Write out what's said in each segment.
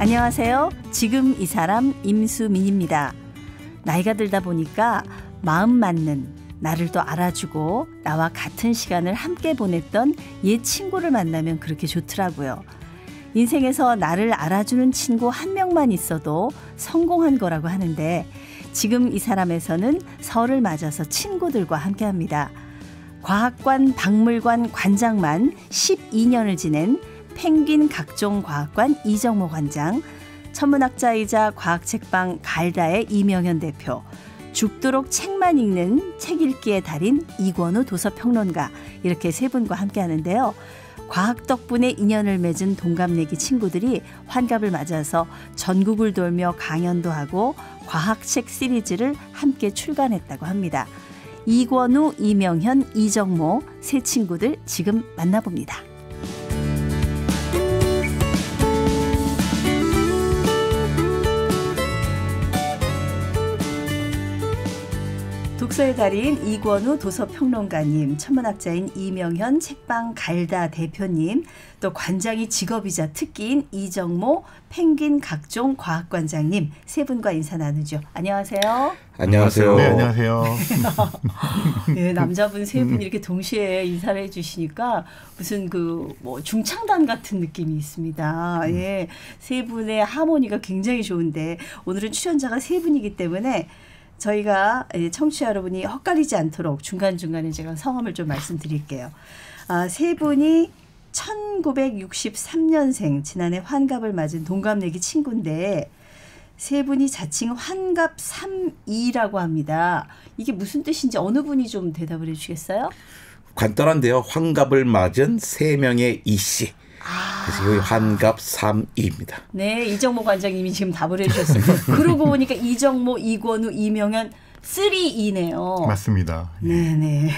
안녕하세요. 지금 이 사람 임수민입니다. 나이가 들다 보니까 마음 맞는, 나를 또 알아주고 나와 같은 시간을 함께 보냈던 옛 친구를 만나면 그렇게 좋더라고요. 인생에서 나를 알아주는 친구 한 명만 있어도 성공한 거라고 하는데, 지금 이 사람에서는 설을 맞아서 친구들과 함께합니다. 과학관 박물관 관장만 12년을 지낸 펭귄 각종과학관 이정모 관장, 천문학자이자 과학책방 갈다의 이명현 대표, 죽도록 책만 읽는 책 읽기의 달인 이권우 도서평론가, 이렇게 세 분과 함께하는데요. 과학 덕분에 인연을 맺은 동갑내기 친구들이 환갑을 맞아서 전국을 돌며 강연도 하고 과학책 시리즈를 함께 출간했다고 합니다. 이권우, 이명현, 이정모 세 친구들 지금 만나봅니다. 독서의 달인 이권우 도서평론가님, 천문학자인 이명현 책방 갈다 대표님, 또 관장이 직업이자 특기인 이정모 펭귄 각종 과학관장님, 세 분과 인사 나누죠. 안녕하세요. 안녕하세요. 네, 안녕하세요. 네, 남자분 세 분이 이렇게 동시에 인사를 해주시니까 무슨 중창단 같은 느낌이 있습니다. 예, 세 분의 하모니가 굉장히 좋은데, 오늘은 출연자가 세 분이기 때문에 저희가 청취자 여러분이 헛갈리지 않도록 중간중간에 제가 성함을 좀 말씀드릴게요. 세 분이 1963년생, 지난해 환갑을 맞은 동갑내기 친구인데, 세 분이 자칭 환갑 3이라고 합니다. 이게 무슨 뜻인지 어느 분이 좀 대답을 해주시겠어요? 간단한데요. 환갑을 맞은 세 명의 이씨. 그래서 환갑 3입니다. 네, 이정모 관장님이 지금 답을 해주셨습니다. 그러고 보니까 이정모, 이권우, 이명현 3이네요. 맞습니다. 네네.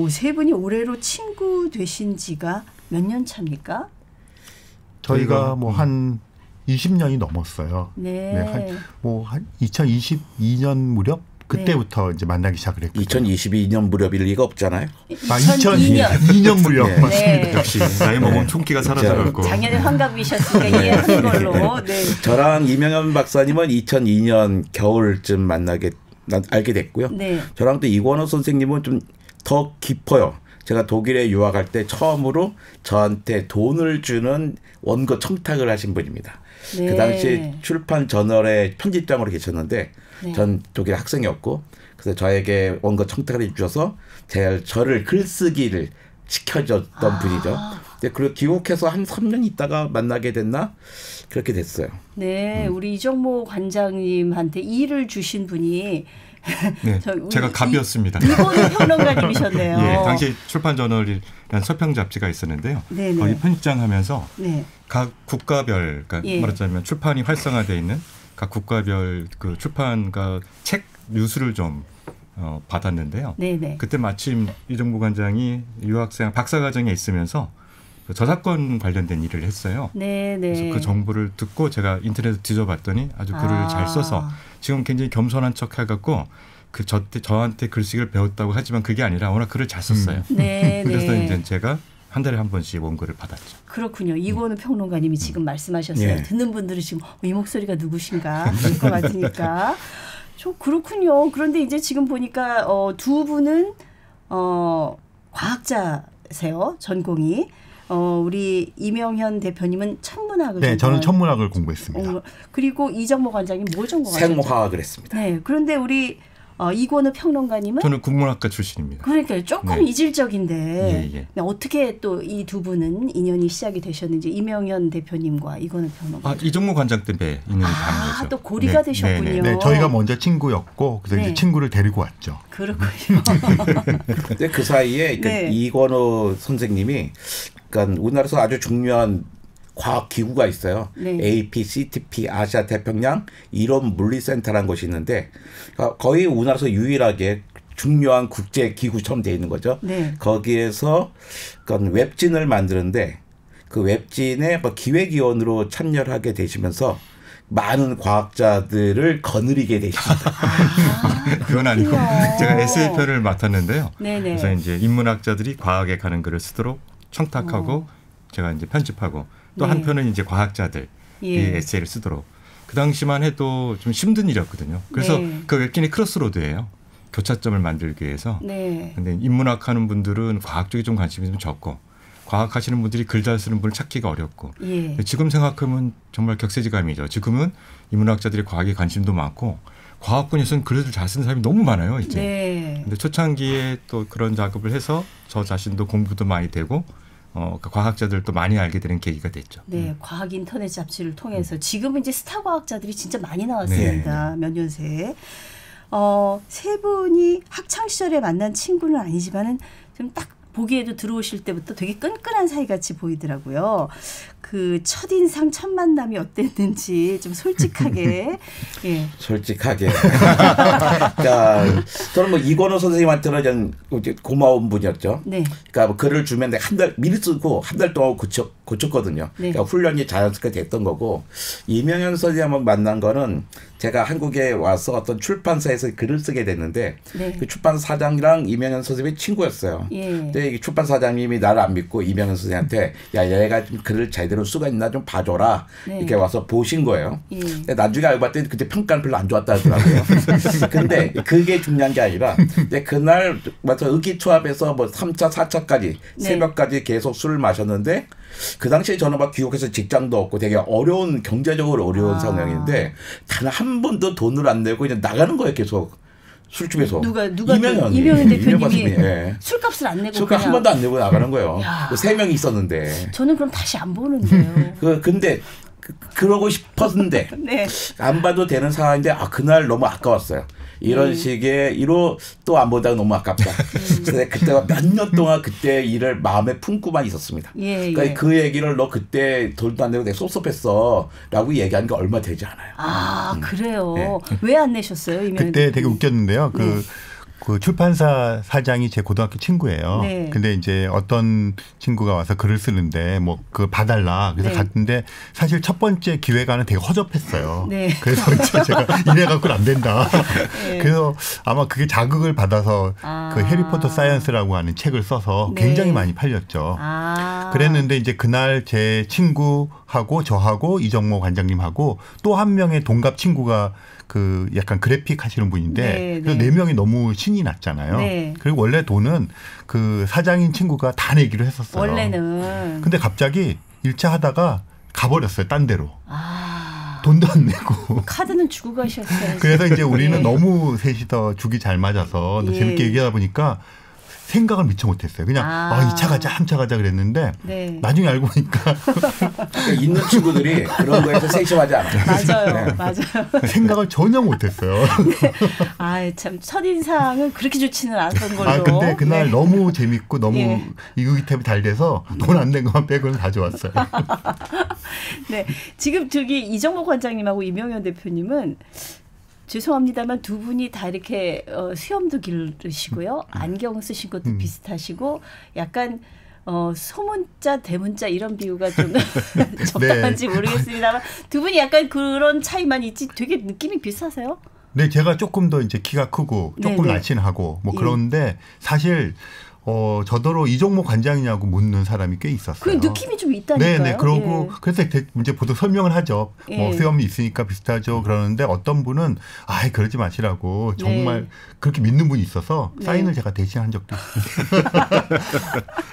세 분이 올해로 친구 되신 지가 몇 년 차입니까? 저희가 한 20년이 넘었어요. 네. 한 2022년 무렵? 그때부터 이제 만나기 시작을 했거든요. 2022년 무렵일 리가 없잖아요. 2002년 무렵. 네. 맞습니다. 역시 나이 먹으면 총기가 사라져갖고. 작년에 환갑이셨으니까 이해하는 걸로. 네. 저랑 이명현 박사님은 2002년 겨울쯤 알게 됐고요. 네. 저랑 또 이권우 선생님은 좀 더 깊어요. 제가 독일에 유학할 때 처음으로 저한테 돈을 주는 원고 청탁을 하신 분입니다. 네. 그 당시 출판 저널의 편집장으로 계셨는데, 네. 전 독일 학생이었고, 그래서 저에게 원고 청탁을 해주셔서 저를 글쓰기를 시켜줬던 분이죠. 그리고 귀국해서 한 3년 있다가 만나게 됐나? 그렇게 됐어요. 네, 우리 이정모 관장님한테 일을 주신 분이 네, 제가 갑이었습니다. 이권우 평론가님이셨네요. 예, 당시 출판저널이라는 서평 잡지가 있었는데요. 네네. 거기 편집장 하면서 네. 각 국가별, 그러니까 말하자면 출판이 활성화되어 있는 각 국가별 그 출판가 책 뉴스를 좀 받았는데요. 네네. 그때 마침 이정모 관장이 유학생 박사과정에 있으면서 그 저작권 관련된 일을 했어요. 네네. 그래서 그 정보를 듣고 제가 인터넷에 뒤져봤더니 아주 글을 잘 써서 지금 굉장히 겸손한 척 해갖고 저한테 글쓰기를 배웠다고 하지만 그게 아니라 워낙 글을 잘 썼어요. 네. 그래서 이제 제가 한 달에 한 번씩 원고를 받았죠. 그렇군요. 이권우 평론가님이 지금 말씀하셨어요. 네. 듣는 분들은 지금 이 목소리가 누구신가 할 것 같으니까. 그렇군요. 그런데 이제 지금 보니까 두 분은 과학자세요. 전공이. 우리 이명현 대표님은 천문학을. 네, 저는 천문학을 공부했습니다. 그리고 이정모 관장님 뭘 전공하셨죠? 생화학을 했습니다. 네, 그런데 우리 이권우 평론가님은 저는 국문학과 출신입니다. 그러니까요. 조금 이질적인데 예. 어떻게 또 이 두 분은 인연이 시작이 되셨는지, 이명현 대표님과 이권우 평론가. 이정모 관장 때문에 인연이 닿은 거죠. 또 고리가 되셨군요. 네, 저희가 먼저 친구였고 그래서 이제 친구를 데리고 왔죠. 그렇군요. 근데 그 사이에 이권우 선생님이, 그러니까 우리나라에서 아주 중요한 과학 기구가 있어요. 네. APCTP 아시아 태평양 이론 물리센터라는 곳이 있는데, 거의 우리나라에서 유일하게 중요한 국제 기구처럼 돼 있는 거죠. 네. 거기에서 그러니까 웹진을 만드는데, 그 웹진의 기획위원으로 참여를 하게 되시면서 많은 과학자들을 거느리게 되십니다. 그건 아니고 제가 SA편을 맡았는데요. 네네. 그래서 이제 인문학자들이 과학에 가는 글을 쓰도록 청탁하고 제가 이제 편집하고 또 한편은 이제 과학자들 이 에세이를 쓰도록. 그 당시만 해도 좀 힘든 일이었거든요. 그래서 그 웹진이 크로스로드예요. 교차점을 만들기 위해서. 근데 인문학 하는 분들은 과학 쪽에 좀 관심이 좀 적고 과학 하시는 분들이 글 잘 쓰는 분을 찾기가 어렵고 지금 생각하면 정말 격세지감이죠. 지금은 인문학자들이 과학에 관심도 많고 과학 분야에서는 글을 잘 쓰는 사람이 너무 많아요. 이제. 근데 초창기에 또 그런 작업을 해서 저 자신도 공부도 많이 되고 과학자들도 많이 알게 되는 계기가 됐죠. 네, 과학 인터넷 잡지를 통해서 지금은 이제 스타 과학자들이 진짜 많이 나왔습니다. 몇 년 새에. 세 분이 학창 시절에 만난 친구는 아니지만은 좀 딱 보기에도 들어오실 때부터 되게 끈끈한 사이같이 보이더라고요. 그 첫인상 첫 만남이 어땠는지 좀 솔직하게. 솔직하게. 그러니까 저는 뭐 이건우 선생님한테는 좀 고마운 분이었죠. 그러니까 뭐 글을 주면 한 달 미리 쓰고 한 달 동안 고쳤거든요. 그러니까 훈련이 자연스럽게 됐던 거고 이명현 선생님을 만난 거는 제가 한국에 와서 어떤 출판사에서 글을 쓰게 됐는데 그 출판사 사장이랑 이명현 선생님이 친구였어요. 근데 이 출판사장님이 나를 안 믿고 이명현 선생님한테 야 얘가 좀 글을 제대로 쓰고 있나 좀 봐줘라 이렇게 와서 보신 거예요. 근데 나중에 알고 봤더니 그때 평가는 별로 안 좋았다 하더라고요. 근데 그게 중요한 게 아니라 근데 그날 맞아 의기투합해서 뭐 3차 4차까지 새벽까지 계속 술을 마셨는데 그 당시에 저는 막 귀국해서 직장도 없고 되게 어려운 경제적으로 어려운 상황인데 단 한 번도 돈을 안 내고 그냥 나가는 거예요 계속 술집에서. 누가 이명현 대표님이 술값을 안 내고 술값 한 번도 안 내고 나가는 거예요. 3명이 있었는데. 저는 그럼 다시 안 보는데요. 근데 그러고 싶었는데 안 봐도 되는 상황인데 그날 너무 아까웠어요. 이런 식의 이로 또 안 보다가 너무 아깝다. 그래서 그때가 몇 년 동안 그때 일을 마음에 품고만 있었습니다. 그러니까 그 얘기를 너 그때 돈도 안 내고 내가 섭섭했어라고 얘기한 게 얼마 되지 않아요. 그래요. 왜 안 내셨어요? 그때 되게 웃겼는데요. 그 출판사 사장이 제 고등학교 친구예요. 근데 이제 어떤 친구가 와서 글을 쓰는데 뭐 그걸 봐달라. 그래서 갔는데 사실 첫 번째 기획안은 되게 허접했어요. 그래서 이제 제가 이래갖고는 안 된다. 그래서 아마 그게 자극을 받아서 그 해리포터 사이언스라고 하는 책을 써서 굉장히 많이 팔렸죠. 그랬는데 이제 그날 제 친구하고 저하고 이정모 관장님하고 또 한 명의 동갑 친구가 그 약간 그래픽 하시는 분인데 그 4명이 너무 신이 났잖아요. 그리고 원래 돈은 그 사장인 친구가 다 내기로 했었어요. 원래는. 근데 갑자기 1차 하다가 가버렸어요. 딴 데로. 돈도 안 내고. 카드는 주고 가셨어요. 그래서 이제 우리는 너무 셋이 더 죽이 잘 맞아서 재밌게 얘기하다 보니까 생각을 미처 못했어요. 그냥 2차 가자 3차 가자 그랬는데 나중에 알고 보니까 그러니까 있는 친구들이 그런 거에서 세심하지 않아요. 맞아요. 생각을 전혀 못했어요. 참 첫인상은 그렇게 좋지는 않았던 걸로. 근데 그날 너무 재밌고 너무 이구기탑이 잘 돼서 돈 안 낸 것만 빼고는 다 좋았어요. 지금 저기 이정모 관장님하고 이명현 대표님은 죄송합니다만 두 분이 다 이렇게 수염도 기르시고요. 안경 쓰신 것도 비슷하시고 약간 소문자 대문자 이런 비유가 좀 적당한지 모르겠습니다만 두 분이 약간 그런 차이만 있지 되게 느낌이 비슷하세요? 네, 제가 조금 더 이제 키가 크고 조금 날씬하고 뭐 그런데 사실 저더러 이정모 관장이냐고 묻는 사람이 꽤 있었어요. 그 느낌이 좀 있다니까요. 네, 그러고 그래서 이제 보통 설명을 하죠. 뭐 수염이 있으니까 비슷하죠. 그러는데 어떤 분은 그러지 마시라고 정말 그렇게 믿는 분이 있어서 사인을 제가 대신 한 적도 있습니다.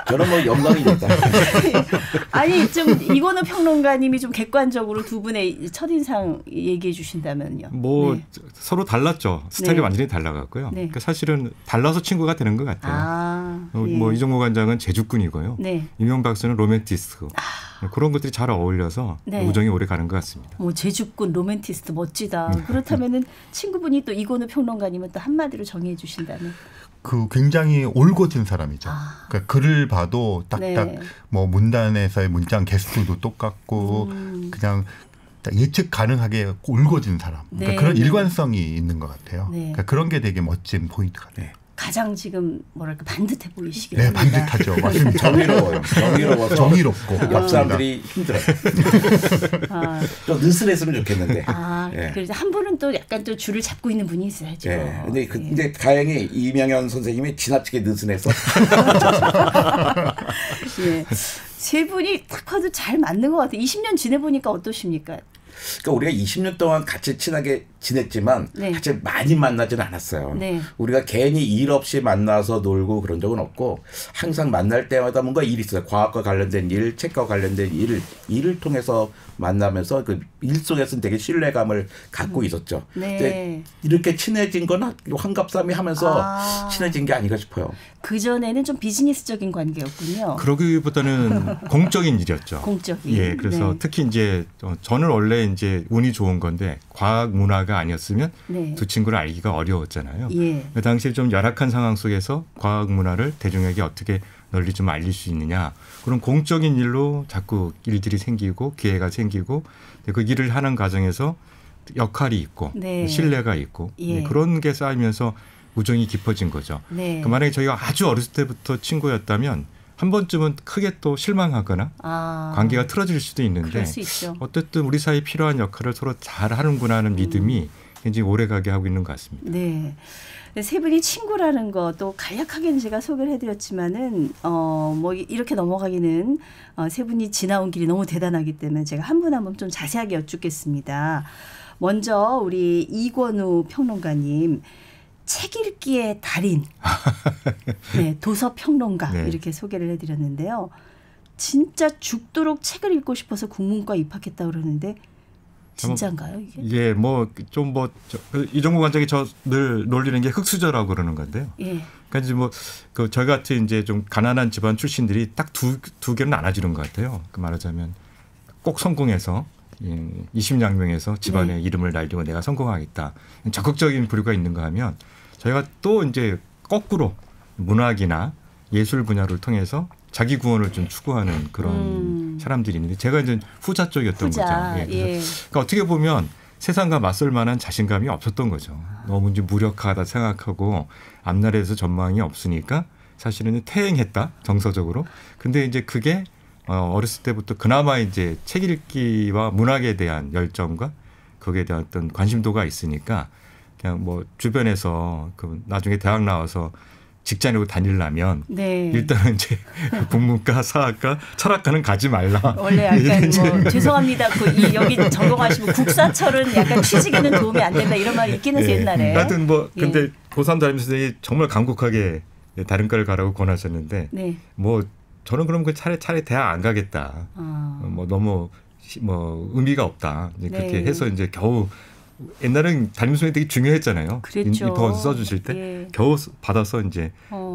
저는 뭐 영광입니다. 아니 좀 이건우 평론가님이 좀 객관적으로 두 분의 첫인상 얘기해 주신다면요. 뭐 서로 달랐죠. 스타일이 완전히 달라갔고요. 그러니까 사실은 달라서 친구가 되는 것 같아요. 뭐 이정모 관장은 제주꾼이고요. 이명 박사는 로맨티스트. 그런 것들이 잘 어울려서 우정이 오래 가는 것 같습니다. 제주꾼 로맨티스트 멋지다. 그렇다면은 친구분이 또 이건우 평론가님은 또 한마디로 정의해 주신다면? 그 굉장히 올곧은 사람이죠. 그러니까 글을 봐도 딱딱 뭐 문단에서의 문장 개수도 똑같고 그냥 예측 가능하게 올곧은 사람. 그러니까 그런 일관성이 있는 것 같아요. 그러니까 그런 게 되게 멋진 포인트 같아요. 가장 지금 뭐랄까 반듯해 보이시긴 합니다. 반듯하죠. 맞습니다. 정의로워요. 정의롭고. 옆 사람들이 힘들어요. 좀 느슨했으면 좋겠는데. 그래서 한 분은 또 약간 또 줄을 잡고 있는 분이 있어야죠. 근데 다행히 이명현 선생님이 지나치게 느슨해서. 세 분이 딱 봐도 잘 맞는 것 같아요. 20년 지내보니까 어떠십니까? 그러니까 우리가 20년 동안 같이 친하게 지냈지만 네. 같이 많이 만나지는 않았어요. 네. 우리가 괜히 일 없이 만나서 놀고 그런 적은 없고 항상 만날 때마다 뭔가 일이 있어요. 과학과 관련된 일, 책과 관련된 일을 통해서 만나면서 그 일 속에서는 되게 신뢰감을 갖고 있었죠. 네. 이렇게 친해진 건 환갑삼이 하면서 친해진 게 아닌가 싶어요. 그전에는 좀 비즈니스적인 관계였군요. 그러기보다는 공적인 일이었죠. 공적인. 예, 그래서 네. 특히 이제 저는 원래 이제 운이 좋은 건데 과학 문화가 아니었으면 네. 두 친구를 알기가 어려웠잖아요. 예. 그 당시에 좀 열악한 상황 속에서 과학 문화를 대중에게 어떻게 널리 좀 알릴 수 있느냐. 그런 공적인 일로 자꾸 일들이 생기고 기회가 생기고 그 일을 하는 과정에서 역할이 있고 네. 신뢰가 있고 예. 그런 게 쌓이면서 우정이 깊어진 거죠. 네. 그 만약에 저희가 아주 어렸을 때부터 친구였다면 한 번쯤은 크게 또 실망하거나 관계가 틀어질 수도 있는데 어쨌든 우리 사이 필요한 역할을 서로 잘하는구나 하는 믿음이 굉장히 오래가게 하고 있는 것 같습니다. 네. 세 분이 친구라는 것도 간략하게는 제가 소개를 해드렸지만은 뭐 이렇게 넘어가기는 세 분이 지나온 길이 너무 대단하기 때문에 제가 한 분 한 분 좀 자세하게 여쭙겠습니다. 먼저 우리 이권우 평론가님. 책 읽기의 달인, 네, 도서평론가 네. 이렇게 소개를 해드렸는데요. 진짜 죽도록 책을 읽고 싶어서 국문과 입학했다고 그러는데 진짜인가요 이게? 예, 뭐 좀 뭐 이종구 관장이 저 늘 놀리는 게 흙수저라고 그러는 건데요. 예. 그러니까 이제 뭐 그 저희 같은 이제 좀 가난한 집안 출신들이 딱 두 개로 나눠지는 것 같아요. 그 말하자면 꼭 성공해서 20량명에서 집안의 네. 이름을 날리고 내가 성공하겠다. 적극적인 부류가 있는가 하면 저희가 또 이제 거꾸로 문학이나 예술 분야를 통해서 자기 구원을 좀 추구하는 그런 사람들이 있는데 제가 이제 후자 쪽이었던 거죠. 예, 예. 그러니까 어떻게 보면 세상과 맞설 만한 자신감이 없었던 거죠. 너무 이제 무력하다 생각하고 앞날에서 전망이 없으니까 사실은 퇴행했다 정서적으로. 근데 이제 그게 어렸을 때부터 그나마 이제 책 읽기와 문학에 대한 열정과 거기에 대한 어떤 관심도가 있으니까 그냥 뭐 주변에서 그 나중에 대학 나와서 직장으로 다니려면 네. 일단은 이제 국문과, 사학과, 철학과는 가지 말라. 원래 약간 뭐 죄송합니다. 여기 전공하시면 국사철은 약간 취직에는 도움이 안 된다 이런 말이 있긴 했어요. 네. 옛날에. 하여튼 뭐 근데 고3 다니면서 정말 간곡하게 다른 과를 가라고 권하셨는데 네. 뭐 저는 그럼 그 차라리 대학 안 가겠다. 뭐 너무 뭐 의미가 없다. 이제 그렇게 네. 해서 이제 겨우 옛날엔 담임선생님이 되게 중요했잖아요. 그랬죠. 인포 써주실 때 겨우 받아서 이제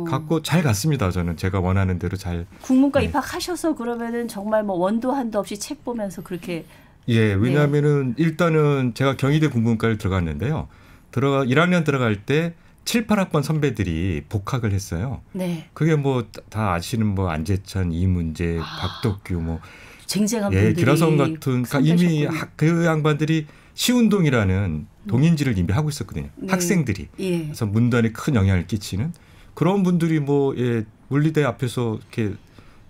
갖고 잘 갔습니다. 저는 제가 원하는 대로 잘. 국문과 입학하셔서 그러면은 정말 뭐 원도 한도 없이 책 보면서 그렇게. 예, 왜냐하면은 일단은 제가 경희대 국문과를 들어갔는데요. 1학년 들어갈 때 7, 8학번 선배들이 복학을 했어요. 네. 그게 뭐 다 아시는 뭐 안재찬, 이문재, 박덕규 뭐 쟁쟁한 분들이. 기라성 같은 그러니까 이미 그 양반들이 시운동이라는 동인지를 이미 하고 있었거든요. 네. 학생들이. 예. 그래서 문단에 큰 영향을 끼치는 그런 분들이 뭐 물리대 앞에서 이렇게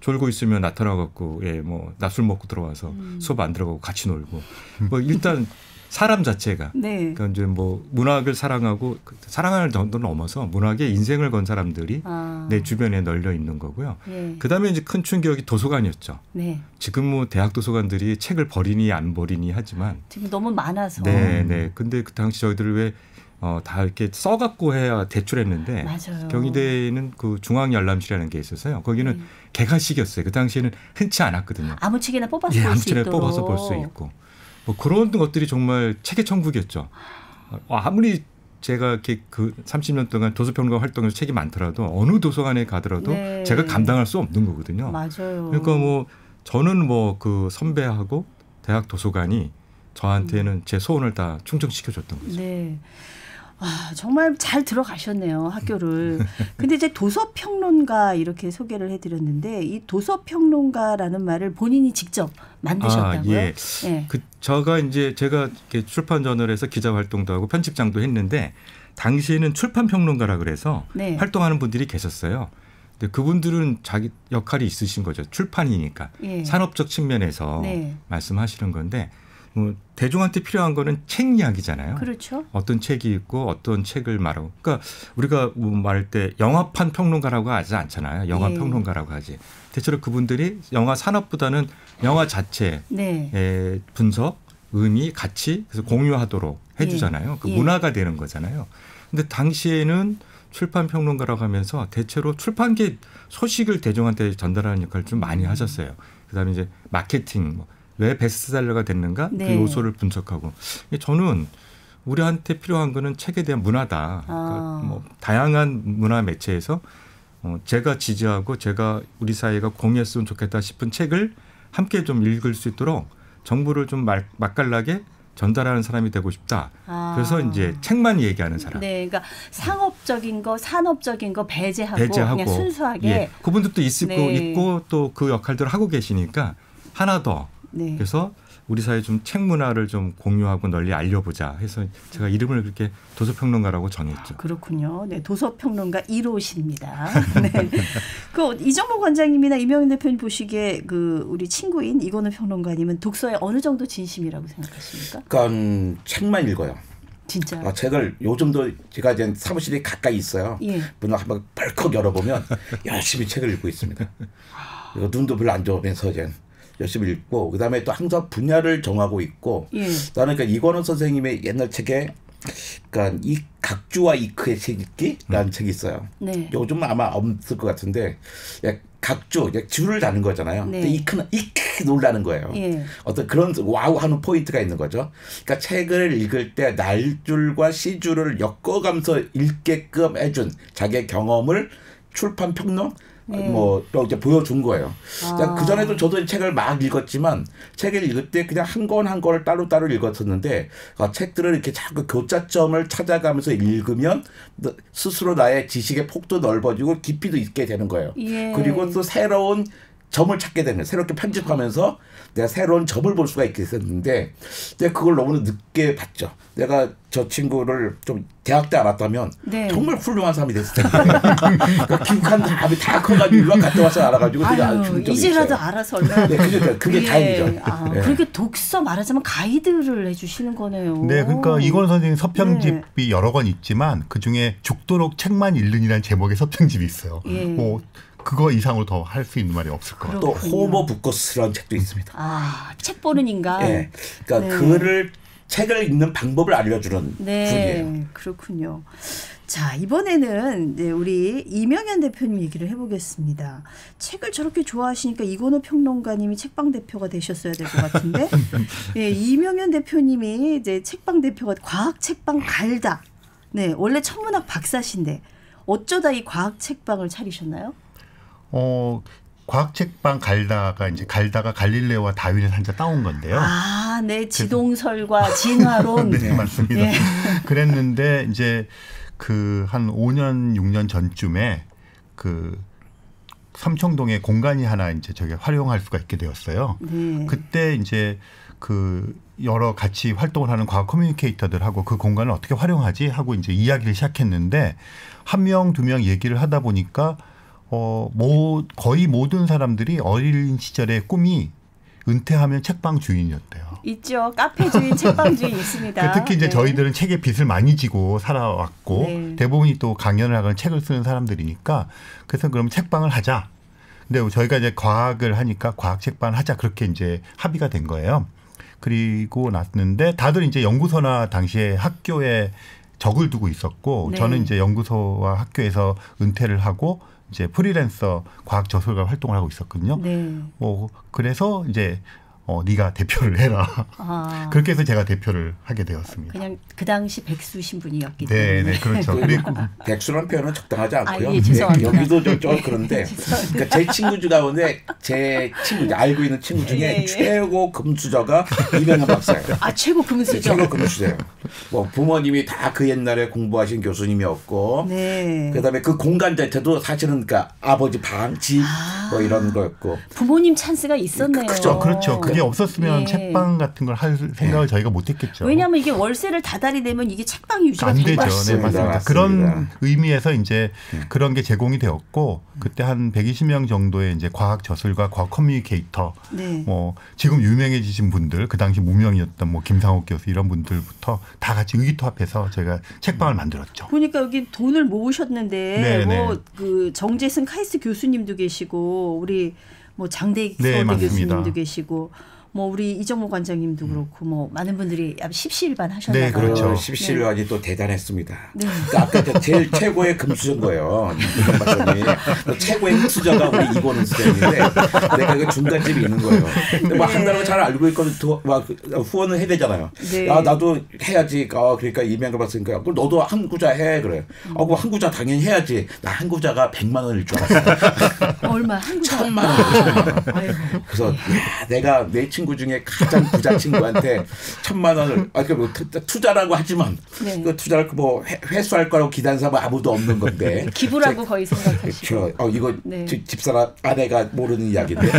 졸고 있으면 나타나갖고 뭐 낮술 먹고 들어와서 수업 안 들어가고 같이 놀고 뭐 일단 사람 자체가 네. 그러니까 이제 뭐 문학을 사랑하고 사랑하는 정도는 넘어서 문학에 인생을 건 사람들이 내 주변에 널려 있는 거고요. 네. 그다음에 이제 큰 충격이 도서관이었죠. 네. 지금 뭐 대학 도서관들이 책을 버리니 안 버리니 하지만 지금 너무 많아서. 네. 근데 그 당시 저희들 왜 다 이렇게 써갖고 해야 대출했는데 맞아요. 경희대에는 그 중앙열람실이라는 게 있었어요. 거기는 개관식이었어요. 그 당시에는 흔치 않았거든요. 아무 책이나 뽑아서 볼 수 있도록. 아무 책이나 뽑아서 볼 수 있고. 뭐 그런 것들이 정말 책의 천국이었죠. 아무리 제가 이렇게 그 30년 동안 도서평론가 활동에서 책이 많더라도 어느 도서관에 가더라도 네. 제가 감당할 수 없는 거거든요. 맞아요. 그러니까 뭐 저는 뭐 그 선배하고 대학 도서관이 저한테는 제 소원을 다 충족시켜줬던 거죠. 네. 정말 잘 들어가셨네요, 학교를. 근데 이제 도서평론가 이렇게 소개를 해드렸는데 이 도서평론가라는 말을 본인이 직접 만드셨다고요? 예. 네. 제가 이렇게 출판저널에서 기자 활동도 하고 편집장도 했는데 당시에는 출판평론가라 그래서 네. 활동하는 분들이 계셨어요. 근데 그분들은 자기 역할이 있으신 거죠. 출판이니까. 예. 산업적 측면에서 네. 말씀하시는 건데 대중한테 필요한 거는 책 이야기잖아요. 그렇죠. 어떤 책이 있고 어떤 책을 말하고. 그러니까 우리가 뭐 말할 때 영화판 평론가라고 하지 않잖아요. 영화 평론가라고 하지. 대체로 그분들이 영화 산업보다는 영화 자체의 분석, 의미, 가치 그래서 공유하도록 해주잖아요. 그 문화가 되는 거잖아요. 근데 당시에는 출판 평론가라고 하면서 대체로 출판계 소식을 대중한테 전달하는 역할을 좀 많이 하셨어요. 그다음에 이제 마케팅, 왜 베스트셀러가 됐는가 그 요소를 분석하고. 저는 우리한테 필요한 거는 책에 대한 문화다. 그러니까 뭐 다양한 문화 매체에서 제가 지지하고 제가 우리 사회가 공유했으면 좋겠다 싶은 책을 함께 좀 읽을 수 있도록 정보를 좀 맛깔나게 전달하는 사람이 되고 싶다. 그래서 이제 책만 얘기하는 사람. 네, 그러니까 상업적인 거, 산업적인 거 배제하고 그냥 순수하게. 그분들도 있고 또 그 역할들을 하고 계시니까 하나 더. 그래서 우리 사회 좀 책 문화를 좀 공유하고 널리 알려보자 해서 제가 이름을 그렇게 도서평론가라고 정했죠. 그렇군요. 네, 도서평론가 1호십니다. 네. 그 이정모 관장님이나 이명현 대표님 보시기에 그 우리 친구인 이건우 평론가님은 독서에 어느 정도 진심이라고 생각하십니까? 그러니까 책만 읽어요. 진짜. 책을 요즘도 제가 이제 사무실이 가까이 있어요. 문을 한번 벌컥 열어보면 열심히 책을 읽고 있습니다. 눈도 별로 안 좋으면서 이제 열심히 읽고 그다음에 또 항상 분야를 정하고 있고 나는 그러니까 이건우 선생님의 옛날 책에 그러니까 이 각주와 이크의 책 읽기라는 책이 있어요. 요즘은 아마 없을 것 같은데 각주 줄을 다는 거잖아요. 근데 이크는 이크 놀라는 거예요. 어떤 그런 와우하는 포인트가 있는 거죠. 그러니까 책을 읽을 때 날줄과 시줄을 엮어가면서 읽게끔 해준 자기의 경험을 출판 평론 또 이제 보여준 거예요. 그 전에도 저도 책을 막 읽었지만 책을 읽을 때 그냥 한 권 한 권을 따로따로 읽었었는데 책들을 이렇게 자꾸 교차점을 찾아가면서 읽으면 스스로 나의 지식의 폭도 넓어지고 깊이도 있게 되는 거예요. 그리고 또 새로운 점을 찾게 되는 거예요. 새롭게 편집하면서 내가 새로운 점을 볼 수가 있겠었는데 내가 그걸 너무 늦게 봤죠. 내가 저 친구를 좀 대학 때 알았다면 정말 훌륭한 사람이 됐을 텐데 그러니까 귀국한 다음에 다 커가지고 유학 갔다 와서 알아가지고 이제라도 알아서 그러니까 그게 다행이죠. 그렇게 독서 말하자면 가이드를 해주시는 거네요. 네, 그러니까 이건우 선생님 서평집이 여러 권 있지만 그중에 죽도록 책만 읽는이라는 제목의 서평집이 있어요. 뭐 그거 이상으로 더 할 수 있는 말이 없을 것 같아요. 또 호모 부커스라는 책도 있습니다. 책 보는 인간. 그러니까 책을 읽는 방법을 알려주는 분이에요. 그렇군요. 자, 이번에는 우리 이명현 대표님 얘기를 해보겠습니다. 책을 저렇게 좋아하시니까 이건우 평론가님이 책방 대표가 되셨어야 될 것 같은데 이명현 대표님이 이제 책방 대표가 과학 책방 갈다. 원래 천문학 박사신데 어쩌다 이 과학 책방을 차리셨나요? 과학 책방 갈다가 갈릴레오와 다윈을 한자 따온 건데요. 지동설과 진화론. 네, 맞습니다. 그랬는데 이제 그 한 5년 6년 전쯤에 그 삼청동에 공간이 하나 이제 저게 활용할 수가 있게 되었어요. 그때 이제 그 여러 같이 활동을 하는 과학 커뮤니케이터들하고 그 공간을 어떻게 활용하지 하고 이제 이야기를 시작했는데 한 명, 두 명 얘기를 하다 보니까 거의 모든 사람들이 어린 시절의 꿈이 은퇴하면 책방 주인이었대요. 있죠. 카페 주인, 책방 주인 있습니다. 특히 이제 저희들은 책에 빚을 많이 지고 살아왔고 대부분이 또 강연을 하거나 책을 쓰는 사람들이니까 그래서 그럼 책방을 하자. 근데 저희가 이제 과학을 하니까 과학 책방을 하자 그렇게 이제 합의가 된 거예요. 그리고 났는데 다들 이제 연구소나 당시에 학교에 적을 두고 있었고 저는 이제 연구소와 학교에서 은퇴를 하고 이제 프리랜서 과학 저술가 활동을 하고 있었거든요. 그래서 이제 네가 대표를 해라. 그렇게 해서 제가 대표를 하게 되었습니다. 그냥 그 당시 백수 신분이었기 때문에. 네, 그렇죠. 그리고 백수라는 표현은 적당하지 않고요. 죄송합니다. 여기도 좀 그런데 그러니까 제 친구 중 가운데 제 친구 알고 있는 친구 중에 최고 금수저가 이명현 박사예요. 최고 금수저. 최고 금수저예요. 뭐 부모님이 다 그 옛날에 공부하신 교수님이었고, 네. 그다음에 그 공간 자체도 사실은 그러니까 아버지 방, 집 뭐 이런 거였고. 부모님 찬스가 있었네요. 그렇죠. 그게 없었으면 책방 같은 걸 할 생각을 저희가 못했겠죠. 왜냐하면 이게 월세를 다달이 내면 이게 책방 유지가 안 되죠. 맞습니다. 네, 맞습니다. 그런 의미에서 이제 그런 게 제공이 되었고, 그때 한 120명 정도의 이제 과학 저술가, 과학 커뮤니케이터, 뭐 지금 유명해지신 분들, 그 당시 무명이었던 뭐 김상옥 교수 이런 분들부터 다 같이 의기투합해서 저희가 책방을 만들었죠. 보니까 여기 돈을 모으셨는데 뭐 그 정재승 카이스트 교수님도 계시고 우리 뭐 장대익 서울대 교수님도 계시고 뭐 우리 이정모 관장님도 그렇고 뭐 많은 분들이 십시일반 하셨나요? 네, 그렇죠. 십시일반이 또 대단했습니다. 네. 그러니까 아까 제일 최고의 금수저인 거예요. 최고의 흑수저가 우리 이권은 수저인데 내가 그 중간쯤이 있는 거예요. 근데 뭐 한다고 잘 알고 있거든. 막 후원을 해야 되잖아요. 네. 야 나도 해야지. 그러니까 이명을 봤으니까 그럼 너도 한구자 해 그래. 그럼 한구자 당연히 해야지. 나 한구자가 100만 원일 줄 알았어. 얼마? 한구자 1000만 원. 그래서 내가 내 친구 중에 가장 부자 친구한테 1000만 원을 뭐 투자라고 하지만 그 투자를 뭐 회수할 거라고 기대하는 사람은 아무도 없는 건데 기부라고 거의 생각하시고 그렇죠. 이거 집사람 아내가 모르는 이야기인데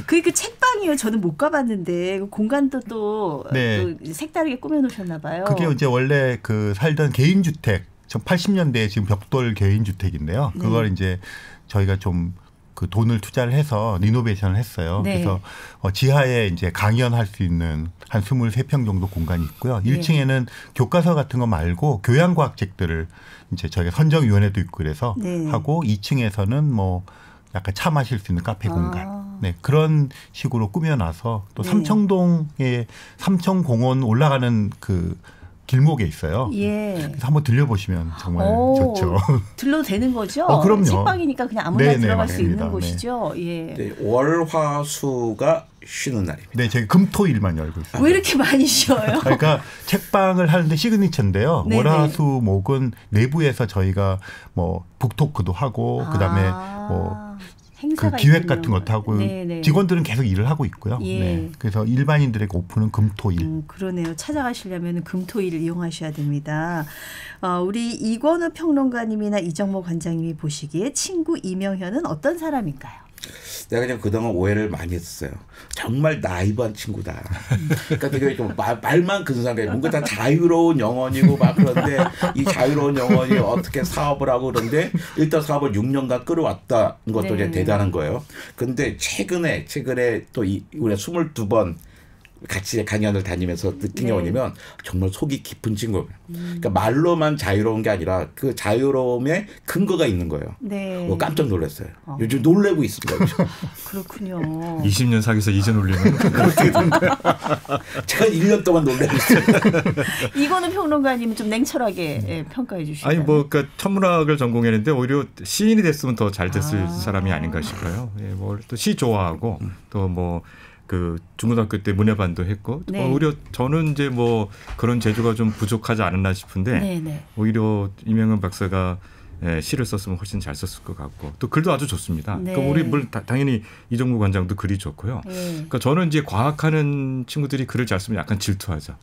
그 책방이요. 저는 못 가봤는데 공간도 또 색다르게 꾸며놓으셨나 봐요. 그게 이제 원래 그 살던 개인주택 80년대에 지금 벽돌 개인주택인데요. 그걸 이제 저희가 좀 그 돈을 투자를 해서 리노베이션을 했어요. 그래서 지하에 이제 강연할 수 있는 한 23평 정도 공간이 있고요. 1층에는 교과서 같은 거 말고 교양과학책들을 이제 저희가 선정위원회도 있고 그래서 하고 2층에서는 뭐 약간 차 마실 수 있는 카페 공간. 그런 식으로 꾸며놔서 또 삼청동에 삼청공원 올라가는 그 길목에 있어요. 그래서 한번 들려보시면 정말 좋죠. 들러도 되는 거죠? 그럼요. 책방이니까 그냥 아무나 들어갈 수 있는 곳이죠. 월화수가 쉬는 날입니다. 네, 저희 금토일만 열고 있어요. 왜 이렇게 많이 쉬어요? 그러니까 책방을 하는데 시그니처인데요. 월화수목은 내부에서 저희가 뭐 북토크도 하고 그다음에 뭐 그 기획 같은 것도 하고 직원들은 계속 일을 하고 있고요. 그래서 일반인들에게 오픈은 금토일. 그러네요. 찾아가시려면 금토일을 이용하셔야 됩니다. 우리 이권우 평론가님이나 이정모 관장님이 보시기에 친구 이명현은 어떤 사람일까요? 내가 그냥 그동안 오해를 많이 했어요. 정말 나이브한 친구다. 그러니까 되게 좀 말만 근사하게 뭔가 다 자유로운 영혼이고 막 그런데 이 자유로운 영혼이 어떻게 사업을 하고 그런데 일단 사업을 6년간 끌어왔다는 것도 이제 대단한 거예요. 근데 최근에 또 우리가 22번 같이 강연을 다니면서 느낀 게 뭐냐면 정말 속이 깊은 친구예요. 그러니까 말로만 자유로운 게 아니라 그 자유로움에 근거가 있는 거예요. 깜짝 놀랐어요. 요즘 놀래고 있습니다. 그렇군요. 20년 사귀어서 이제 놀리는 그렇게 된 거예요. 제가 1년 동안 놀래고 있어요. 이권우 평론가님은 좀 냉철하게 평가해 주시죠. 아니 뭐 그러니까 천문학을 전공했는데 오히려 시인이 됐으면 더 잘 됐을 사람이 아닌가 싶어요. 뭐 또 시 좋아하고 또 뭐 그 중고등학교 때 문예반도 했고 오히려 저는 이제 뭐 그런 재주가 좀 부족하지 않았나 싶은데 오히려 이명현 박사가 시를 썼으면 훨씬 잘 썼을 것 같고 또 글도 아주 좋습니다. 그러니까 우리 물론 당연히 이정모 관장도 글이 좋고요. 그러니까 저는 이제 과학하는 친구들이 글을 잘 쓰면 약간 질투하죠.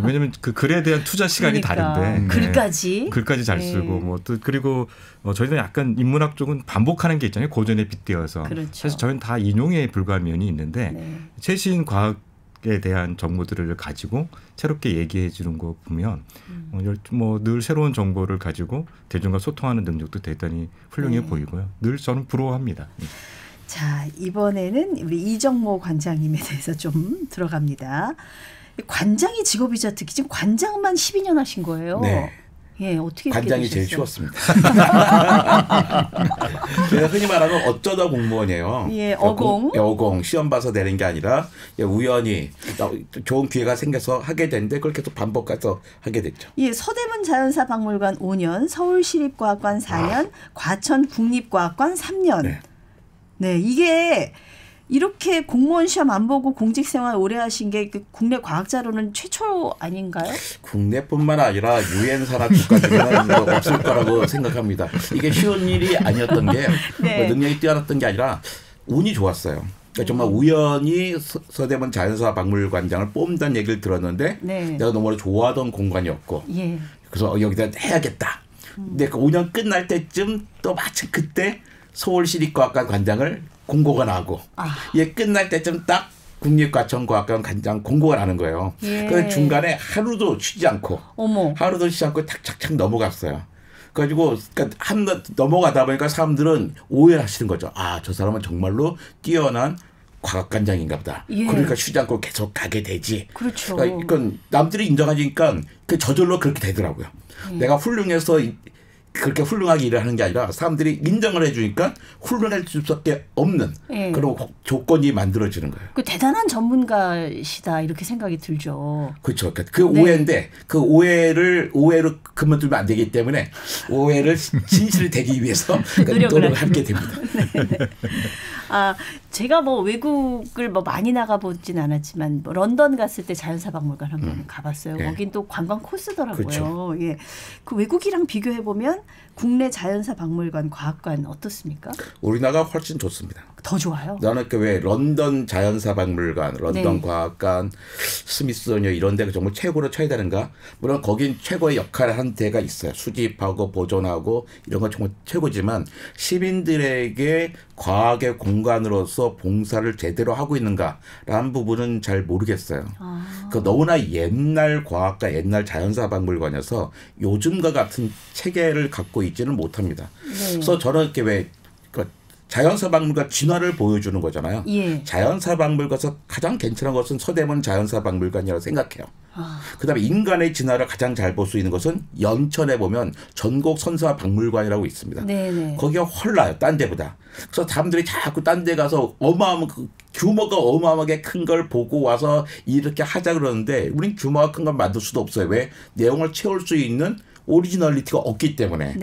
왜냐하면 그 글에 대한 투자 시간이 다른데 글까지 잘 쓰고 뭐 또 그리고 저희는 약간 인문학 쪽은 반복하는 게 있잖아요. 고전에 빗대어서 사실 저희는 다 인용에 불과한 면이 있는데 최신 과학에 대한 정보들을 가지고 새롭게 얘기해 주는 거 보면 뭐 늘 새로운 정보를 가지고 대중과 소통하는 능력도 대단히 훌륭해 보이고요. 늘 저는 부러워합니다. 자, 이번에는 우리 이정모 관장님에 대해서 좀 들어갑니다. 관장이 직업이자 특히 지금 관장만 12년 하신 거예요. 어떻게 관장이 제일 쉬웠습니다. 제가 흔히 말하는 어쩌다 공무원이에요. 어공 시험 봐서 내는 게 아니라 우연히 좋은 기회가 생겨서 하게 됐는데 그걸 계속 반복해서 하게 됐죠. 서대문 자연사 박물관 5년, 서울시립과학관 4년, 과천 국립과학관 3년. 이게 이렇게 공무원 시험 안 보고 공직생활 오래 하신 게 국내 과학자로는 최초 아닌가요? 국내뿐만 아니라 유엔사나 국가 중에는 없을 거라고 생각합니다. 이게 쉬운 일이 아니었던 게 능력이 뛰어났던 게 아니라 운이 좋았어요. 그러니까 정말 우연히 서대문 자연사 박물관장을 뽑는다는 얘기를 들었는데 내가 너무 좋아하던 공간이었고 그래서 여기다 해야겠다. 근데 그 5년 끝날 때쯤 또 마침 그때 서울시립과학관 관장을 공고가 나고 얘 끝날 때쯤 딱 국립과천과학관 관장 공고가 나는 거예요. 그래서 중간에 하루도 쉬지 않고 탁탁탁 넘어갔어요. 그래가지고 넘어가다 보니까 사람들은 오해를 하시는 거죠. 아, 저 사람은 정말로 뛰어난 과학관장인가 보다. 그러니까 쉬지 않고 계속 가게 되지. 그렇죠. 그러니까 남들이 인정하니까 저절로 그렇게 되더라고요. 내가 훌륭해서 그렇게 훌륭하게 일을 하는 게 아니라 사람들이 인정을 해주니까 훌륭할 수밖에 없는 그런 조건이 만들어지는 거예요. 그 대단한 전문가시다 이렇게 생각이 들죠. 그렇죠. 그 오해인데 그 오해로 그만두면 안 되기 때문에 오해를 진실이 되기 위해서 노력을 함께 됩니다. 아, 제가 뭐 외국을 뭐 많이 나가보진 않았지만 뭐 런던 갔을 때 자연사박물관 한번 가봤어요. 거긴 또 관광 코스더라고요. 그렇죠. 그 외국이랑 비교해 보면 국내 자연사박물관, 과학관 어떻습니까? 우리나라가 훨씬 좋습니다. 더 좋아요? 나는 왜 런던 자연사박물관, 런던 과학관, 스미소니언 이런 데가 정말 최고로 쳐야 되는가? 물론 거긴 최고의 역할을 한 데가 있어요. 수집하고 보존하고 이런 건 정말 최고지만 시민들에게 과학의 공간으로서 봉사를 제대로 하고 있는가라는 부분은 잘 모르겠어요. 그 너무나 옛날 과학과 옛날 자연사박물관이어서 요즘과 같은 체계를 갖고 있지는 못합니다. 그래서 저는 이렇게 자연사박물관 진화를 보여주는 거잖아요. 자연사박물관에서 가장 괜찮은 것은 서대문 자연사박물관이라고 생각해요. 그다음에 인간의 진화를 가장 잘 볼 수 있는 것은 연천에 보면 전국선사박물관이라고 있습니다. 거기가 헐나요. 딴 데보다. 그래서 사람들이 자꾸 딴 데 가서 규모가 어마어마하게 큰 걸 보고 와서 이렇게 하자 그러는데 우린 규모가 큰 걸 만들 수도 없어요. 왜? 내용을 채울 수 있는 오리지널리티가 없기 때문에.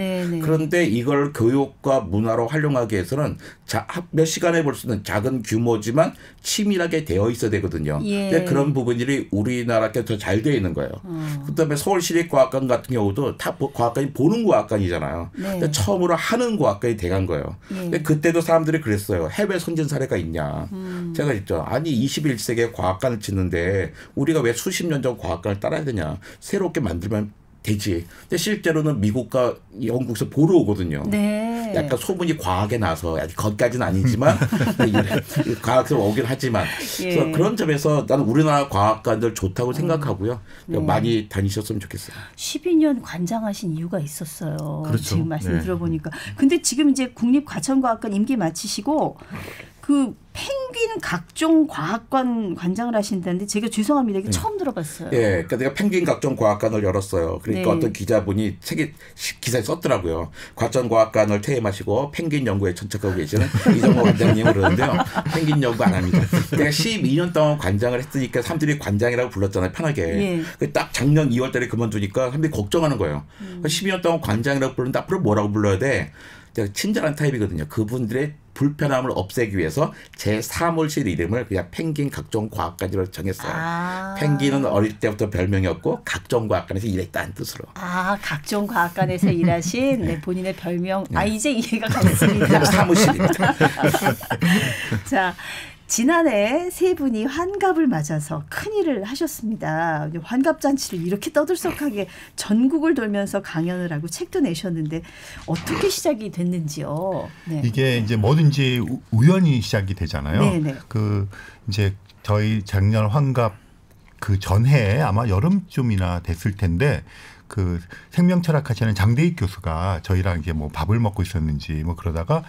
그런데 이걸 교육과 문화로 활용하기 위해서는 몇 시간에 볼 수 있는 작은 규모지만 치밀하게 되어 있어야 되거든요. 근데 그런 부분들이 우리나라께 더 잘 되어 있는 거예요. 그다음에 서울시립과학관 같은 경우도 다 과학관이 보는 과학관이잖아요. 근데 처음으로 하는 과학관이 돼간 거예요. 근데 그때도 사람들이 그랬어요. 해외 선진 사례가 있냐. 제가 했죠. 아니 21세기에 과학관을 짓는데 우리가 왜 수십 년 전 과학관을 따라야 되냐. 새롭게 만들면 되지. 근데 실제로는 미국과 영국에서 보러 오거든요. 약간 소문이 과하게 나서 아직 거기까지는 아니지만 과학에서 오긴 하지만 그래서 그런 점에서 나는 우리나라 과학관들 좋다고 생각하고요. 많이 다니셨으면 좋겠어요. 12년 관장하신 이유가 있었어요. 그렇죠. 지금 말씀 들어보니까. 근데 지금 이제 국립과천과학관 임기 마치시고 그 펭귄 각종 과학관 관장을 하신다는데 제가 죄송합니다. 이게 처음 들어봤어요. 그러니까 내가 펭귄 각종 과학관을 열었어요. 그러니까 어떤 기자분이 기사에 썼더라고요. 과천과학관을 퇴임하시고 펭귄 연구에 천착하고 계시는 이정호 관장님을 그러는데요. 펭귄 연구 안 합니다. 내가 12년 동안 관장을 했으니까 사람들이 관장이라고 불렀잖아요. 편하게. 딱 작년 2월 달에 그만두니까 사람들이 걱정하는 거예요. 12년 동안 관장이라고 부르는데 앞으로 뭐라고 불러야 돼? 제가 친절한 타입이거든요. 그분들의 불편함을 없애기 위해서 제 사무실 이름을 그냥 펭귄 각종 과학관으로 정했어요. 펭귄은 어릴 때부터 별명이었고 각종 과학관에서 일했다는 뜻으로. 각종 과학관에서 일하신 본인의 별명. 이제 이해가 갔습니다. 사무실입니다. 자, 지난해 세 분이 환갑을 맞아서 큰일을 하셨습니다. 환갑잔치를 이렇게 떠들썩하게 전국을 돌면서 강연을 하고 책도 내셨는데 어떻게 시작이 됐는지요? 이게 이제 뭐든지 우연히 시작이 되잖아요. 그 이제 저희 작년 환갑 그 전해에 아마 여름쯤이나 됐을 텐데 그 생명철학 하시는 장대익 교수가 저희랑 이제 뭐 밥을 먹고 있었는지 뭐 그러다가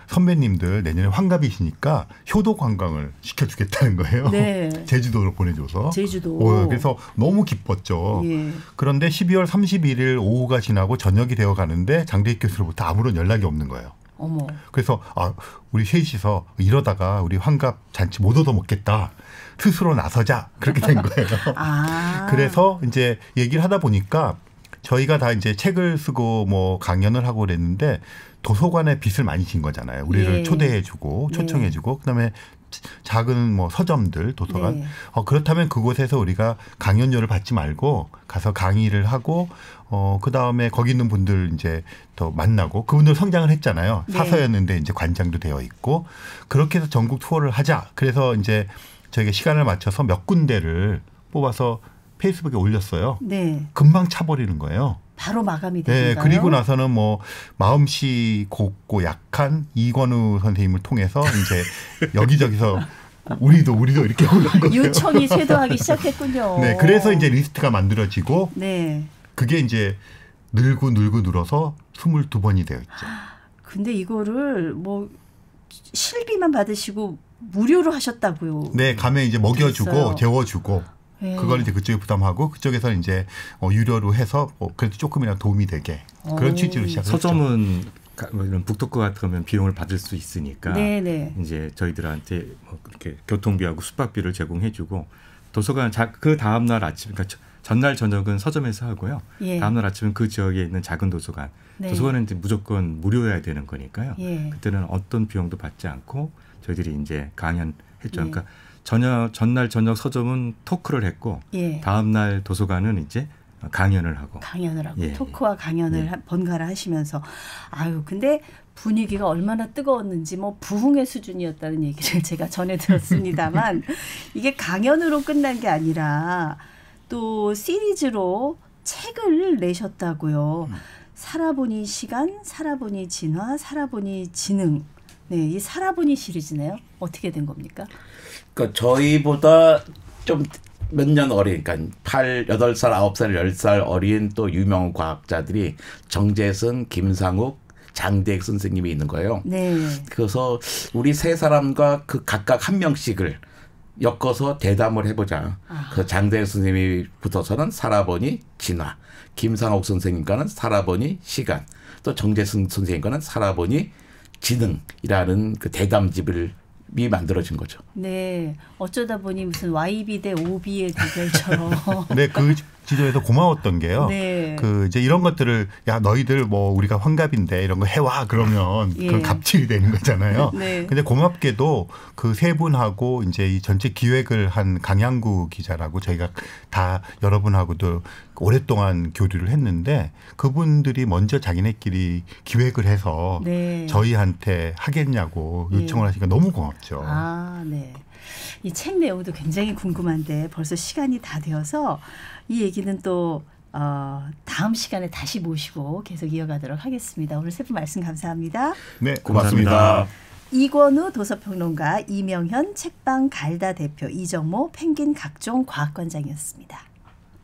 선배님들 내년에 환갑이시니까 효도 관광을 시켜주겠다는 거예요. 제주도로 보내줘서. 제주도. 그래서 너무 기뻤죠. 그런데 12월 31일 오후가 지나고 저녁이 되어 가는데 장대익 교수로부터 아무런 연락이 없는 거예요. 그래서 우리 셋이서 이러다가 우리 환갑 잔치 못 얻어먹겠다. 스스로 나서자. 그렇게 된 거예요. 그래서 이제 얘기를 하다 보니까 저희가 다 이제 책을 쓰고 뭐 강연을 하고 그랬는데 도서관에 빚을 많이 진 거잖아요. 우리를 초대해주고 초청해주고 그다음에 작은 뭐 서점들, 도서관. 네. 그렇다면 그곳에서 우리가 강연료를 받지 말고 가서 강의를 하고 그다음에 거기 있는 분들 이제 또 만나고 그분들 성장을 했잖아요. 네. 사서였는데 이제 관장도 되어 있고 그렇게 해서 전국 투어를 하자. 그래서 이제 저희가 시간을 맞춰서 몇 군데를 뽑아서 페이스북에 올렸어요. 네. 금방 차버리는 거예요. 바로 마감이 되는가요? 네. 그리고 나서는 뭐 마음씨 곱고 약한 이권우 선생님을 통해서 이제 여기저기서 우리도 이렇게 오는 거예요. 요청이 쇄도하기 시작했군요. 네. 그래서 이제 리스트가 만들어지고 네. 그게 이제 늘어서 22번이 되어 있죠. 근데 이거를 뭐 실비만 받으시고 무료로 하셨다고요? 네. 가면 이제 먹여주고 있어요. 재워주고 네. 그걸 이제 그쪽에 부담하고 그쪽에서 이제 유료로 해서 그래도 조금이라도 도움이 되게 그런 취지로 시작했죠. 서점은 이런 북토크 같은 거면 비용을 받을 수 있으니까 네네. 이제 저희들한테 뭐 그렇게 교통비하고 숙박비를 제공해주고 도서관 그 다음 날 아침 그러니까 전날 저녁은 서점에서 하고요. 예. 다음 날 아침은 그 지역에 있는 작은 도서관. 네. 도서관은 이제 무조건 무료여야 되는 거니까요. 예. 그때는 어떤 비용도 받지 않고 저희들이 이제 강연했죠. 예. 그러니까 전날 저녁 서점은 토크를 했고 예. 다음 날 도서관은 이제 강연을 하고 예. 토크와 강연을 예. 번갈아 하시면서 근데 분위기가 얼마나 뜨거웠는지 뭐 부흥의 수준이었다는 얘기를 제가 전해 들었습니다만 이게 강연으로 끝난 게 아니라 또 시리즈로 책을 내셨다고요. 살아보니 시간, 살아보니 진화, 살아보니 지능. 네, 이 살아보니 시리즈네요. 어떻게 된 겁니까? 그러니까 저희보다 좀 몇 년 어린, 그러니까 8살, 9살, 10살 어린 또 유명 과학자들이 정재승, 김상욱, 장대익 선생님이 있는 거예요. 네. 그래서 우리 세 사람과 그 각각 한 명씩을 엮어서 대담을 해보자. 그래서 장대익 선생님이 붙어서는 살아보니 진화, 김상욱 선생님과는 살아보니 시간, 또 정재승 선생님과는 살아보니 지능이라는 그 대담집을 만들어진 거죠. 네, 어쩌다 보니 무슨 YB 대 OB의 대결처럼. 네, 그 지도에서 고마웠던 게요. 네. 이제 이런 것들을 야 너희들 뭐 우리가 환갑인데 이런 거 해와 그러면 예. 그건 갑질이 되는 거잖아요. 네. 근데 고맙게도 그 세 분하고 이제 이 전체 기획을 한 강양구 기자라고 저희가 다 여러분하고도 오랫동안 교류를 했는데 그분들이 먼저 자기네끼리 기획을 해서 네. 저희한테 하겠냐고 요청을 네. 하시니까 너무 고맙죠. 네. 이 책 내용도 굉장히 궁금한데 벌써 시간이 다 되어서 이 얘기는 또 다음 시간에 다시 모시고 계속 이어가도록 하겠습니다. 오늘 세 분 말씀 감사합니다. 네, 고맙습니다. 이권우 도서평론가, 이명현 책방 갈다 대표, 이정모 펭귄 각종 과학관장이었습니다.